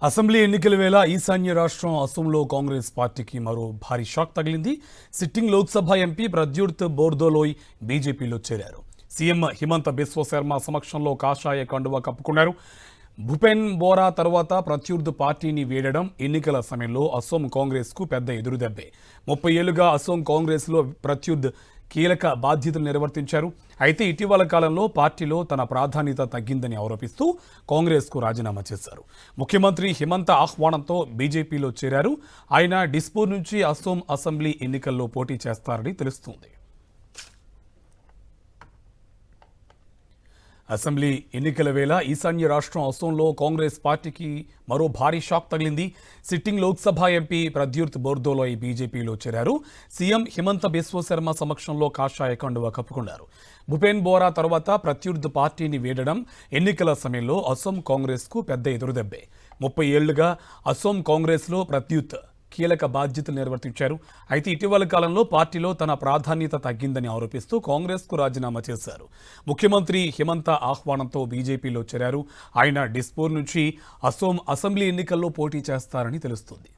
Assembly ఎన్నికల వేళ ఈశాన్య రాష్ట్రం అసోంలో కాంగ్రెస్ పార్టీకి మరో భారీ షాక్ తగిలింది. సిట్టింగ్ లోక్సభ ఎంపీ ప్రద్యుత్ బోర్దోలోయ్ బీజేపీలో చేరారు. సీఎం హిమంత బిశ్వ శర్మ సమక్షంలో కాషాయ కండువా కప్పుకున్నారు. భూపెన్ బోరా తర్వాత ప్రత్యర్థి పార్టీని వీడడం ఎన్నికల సమయంలో అసోం కాంగ్రెస్ కు పెద్ద ఎదురుదెబ్బే. 30 ఏళ్లుగా అసోం కాంగ్రెస్ లో ప్రత్యర్థి కీలక బాధ్యతలు నిర్వర్తించారు. అయితే ఇటీవల కాలంలో పార్టీలో తన ప్రాధాన్యత తగ్గిందని ఆరోపిస్తూ కాంగ్రెస్ కు రాజీనామా చేశారు. ముఖ్యమంత్రి హిమంత ఆహ్వానంతో బీజేపీలో చేరారు. ఆయన డిస్పూర్ నుంచి అసోం అసెంబ్లీ ఎన్నికల్లో పోటీ చేస్తారని తెలుస్తోంది. అసెంబ్లీ ఎన్నికల వేళ ఈశాన్య రాష్ట్రం అసోంలో కాంగ్రెస్ పార్టీకి మరో భారీ షాక్ తగిలింది. సిట్టింగ్ లోక్సభ ఎంపీ ప్రద్యుత్ బోర్దోలోయ్ బీజేపీలో చేరారు. సీఎం హిమంత బిశ్వ శర్మ సమక్షంలో కాషాయ కండువా కప్పుకున్నారు. భూపెన్ బోరా తర్వాత ప్రత్యర్థి పార్టీని వీడడం ఎన్నికల సమయంలో అసోం కాంగ్రెస్ కు పెద్ద ఎదురుదెబ్బే. 30 ఏళ్లుగా అసోం కాంగ్రెస్ లో ప్రత్యుత్ కీలక బాధ్యతలు నిర్వర్తించారు. అయితే ఇటీవల కాలంలో పార్టీలో తన ప్రాధాన్యత తగ్గిందని ఆరోపిస్తూ కాంగ్రెస్ కు రాజీనామా చేశారు. ముఖ్యమంత్రి హిమంత ఆహ్వానంతో బీజేపీలో చేరారు. ఆయన డిస్పూర్ నుంచి అసోం అసెంబ్లీ ఎన్నికల్లో పోటీ చేస్తారని తెలుస్తుంది.